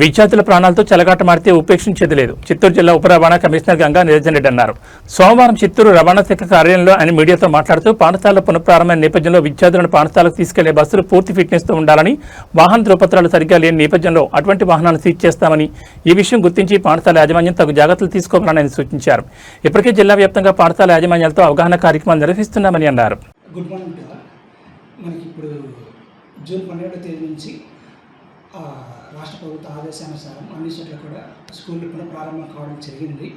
విద్యార్థుల ప్రాణాలతో చెలగాటమాడితే ఉపేక్షించేది లేదు. చిత్తూరు జిల్లా ఉప రవాణా కమిషనర్ గంగా నిరంజన్ రెడ్డి అన్నారు. సోమవారం చిత్తూరు రవాణా శాఖ కార్యాలయంలో ఆయన మీడియాతో మాట్లాడుతూ పాఠశాల పునఃప్రారంభమైన నేపథ్యంలో విద్యార్థులను పాఠశాలకు తీసుకెళ్లే బస్సులు పూర్తి ఫిట్నెస్తో ఉండాలని, వాహన ధృవపత్రాలు సరిగ్గా లేని నేపథ్యంలో అటువంటి వాహనాలను సీజ్ చేస్తామని, ఈ విషయం గుర్తించి పాఠశాల యాజమాన్యం తగు జాగ్రత్తలు తీసుకోవాలని ఆయన సూచించారు. ఇప్పటికే జిల్లా వ్యాప్తంగా పాఠశాల యాజమాన్యాలతో అవగాహన కార్యక్రమాలు నిర్వహిస్తున్నామని అన్నారు. Good morning. మనకి ఇప్పుడు జూన్ 12వ తేదీ నుంచి రాష్ట్ర ప్రభుత్వ ఆదేశానుసారం అన్ని చోట్ల కూడా స్కూళ్ళు పునఃప్రారంభం కావడం జరిగింది.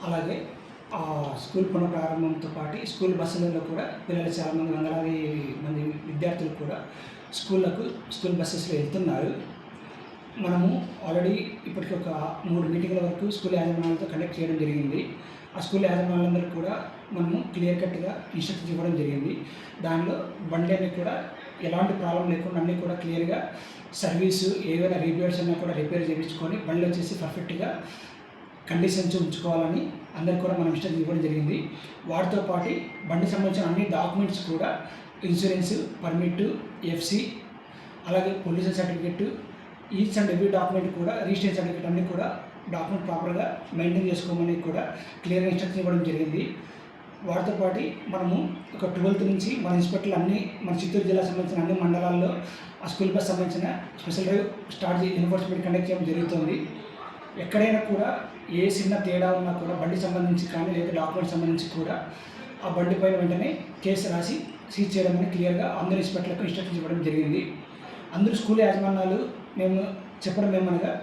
అలాగే ఆ స్కూల్ పునఃప్రారంభంతో పాటు స్కూల్ బస్సులలో కూడా పిల్లలు చాలామంది వందలాది మంది విద్యార్థులు కూడా స్కూల్ బస్సెస్లో వెళ్తున్నారు. మనము ఆల్రెడీ ఇప్పటికి ఒక 3 మీటింగ్ల వరకు స్కూల్ యాజమాన్యాలతో కండక్ట్ చేయడం జరిగింది. ఆ స్కూల్ యాజమాన్యాలందరూ కూడా మనము క్లియర్ కట్గా ఇన్స్ట్రక్షన్స్ ఇవ్వడం జరిగింది. దానిలో బండి అన్ని కూడా ఎలాంటి ప్రాబ్లం లేకుండా అన్నీ కూడా క్లియర్గా సర్వీసు ఏవైనా రిపేర్స్ అన్నా కూడా రిపేర్ చేయించుకొని బండ్లు వచ్చేసి పర్ఫెక్ట్గా కండిషన్స్ ఉంచుకోవాలని అందరికీ కూడా మనం ఇన్స్ట్రక్షన్ ఇవ్వడం జరిగింది. వాటితో పాటు బండికి సంబంధించిన అన్ని డాక్యుమెంట్స్ కూడా ఇన్సూరెన్స్, పర్మిట్, ఎఫ్సి, అలాగే pollution certificate, each and every document కూడా రిజిస్ట్రేషన్ సర్టిఫికెట్ అన్నీ కూడా డాక్యుమెంట్ ప్రాపర్గా మెయింటైన్ చేసుకోమని కూడా క్లియర్గా ఇన్స్ట్రక్షన్ ఇవ్వడం జరిగింది. వాటితో పాటు మనము ఒక 12th నుంచి మన ఇన్స్పెక్టర్లు మన చిత్తూరు జిల్లా సంబంధించిన అన్ని మండలాల్లో ఆ స్కూల్ బస్ సంబంధించిన special drive start enforcement conduct చేయడం జరుగుతుంది. ఎక్కడైనా కూడా ఏ చిన్న తేడా ఉన్నా కూడా బండి సంబంధించి కానీ లేదా డాక్యుమెంట్ సంబంధించి కూడా ఆ బండి పైన వెంటనే కేసు రాసి సీజ్ చేయడం అని క్లియర్గా అందరు ఇన్స్పెక్టర్లకు ఇన్స్ట్రక్షన్స్ ఇవ్వడం జరిగింది. అందరూ స్కూల్ యాజమాన్యాలు మేము చెప్పడం ఏమనగా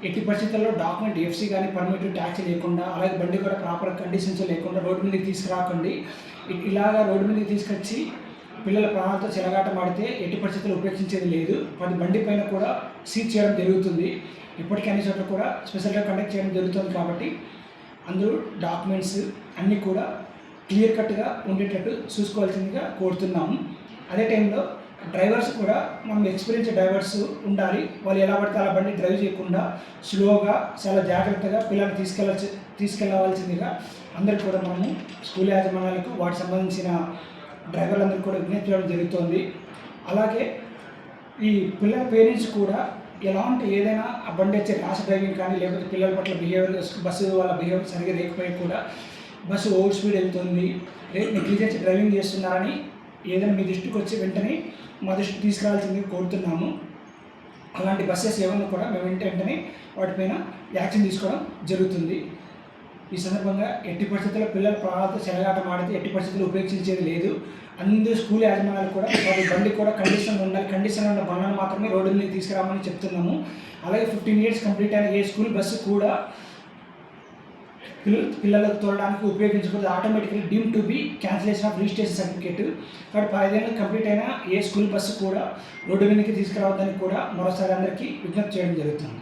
ఎట్టి పరిస్థితుల్లో డాక్యుమెంట్ ఎఫ్సీ కానీ పర్మిట్, ట్యాక్సీ లేకుండా, అలాగే బండి కూడా ప్రాపర్ కండిషన్స్ లేకుండా రోడ్డు మీదకి తీసుకురాకండి. ఇలాగా రోడ్డు మీదకి తీసుకొచ్చి పిల్లల ప్రాణాలతో చెలగాటమాడితే ఎట్టి పరిస్థితుల్లో ఉపేక్షించేది లేదు. బండి పైన కూడా సీజ్ చేయడం జరుగుతుంది. ఇప్పటికీ అన్ని చోట్ల కూడా స్పెషల్గా కండక్ట్ చేయడం జరుగుతుంది. కాబట్టి అందరూ డాక్యుమెంట్స్ అన్నీ కూడా క్లియర్ కట్గా ఉండేటట్టు చూసుకోవాల్సిందిగా కోరుతున్నాము. అదే టైంలో డ్రైవర్స్ కూడా మనం ఎక్స్పీరియన్స్ డ్రైవర్స్ ఉండాలి. వాళ్ళు ఎలా పడితే అలా బండి డ్రైవ్ చేయకుండా స్లోగా చాలా జాగ్రత్తగా పిల్లల్ని తీసుకెళ్ళవలసిందిగా అందరికీ కూడా మనము స్కూల్ యాజమాన్యాలకు వాటికి సంబంధించిన డ్రైవర్లందరికీ కూడా విజ్ఞప్తి చేయడం జరుగుతుంది. అలాగే ఈ పిల్లల పేరెంట్స్ కూడా ఎలాంటి ఏదైనా ఆ బండి వచ్చే ర్యాష్ డ్రైవింగ్ కానీ లేకపోతే పిల్లల పట్ల బస్సు వాళ్ళ బిహేవియర్ సరిగ్గా లేకపోయి కూడా బస్సు ఓవర్ స్పీడ్ వెళ్తుంది, నెగ్లిజెన్స్ డ్రైవింగ్ చేస్తున్నారని ఏదైనా మీ దృష్టికి వచ్చి వెంటనే మా దృష్టికి తీసుకురావాల్సిందిగా కోరుతున్నాము. అలాంటి బస్సెస్ ఏమన్నా కూడా మేము వెంటనే వాటిపైన యాక్షన్ తీసుకోవడం జరుగుతుంది. ఈ సందర్భంగా ఎట్టి పరిస్థితుల్లో పిల్లల ప్రాణాలతో చెలగాటమాడితే ఎట్టి పరిస్థితుల్లో ఉపేక్షించేది లేదు. అందరూ స్కూల్ యాజమాన్యాలు కూడా వారి బండి కూడా కండిషన్లో ఉండాలి. కండిషన్లో ఉన్న బండ్లను మాత్రమే రోడ్డు మీద తీసుకురామని చెప్తున్నాము. అలాగే 15 years కంప్లీట్ అయిన ఏ స్కూల్ బస్సు కూడా పిల్లలకు తోలడానికి ఉపయోగించకూడదు. Automatically deem to be cancellation of registration certificate. కాబట్టి 15 ఏళ్ళు కంప్లీట్ అయిన ఏ స్కూల్ బస్సు కూడా రోడ్డు మీదకి తీసుకురావద్దని కూడా మరోసారి అందరికీ విజ్ఞప్తి చేయడం జరుగుతుంది.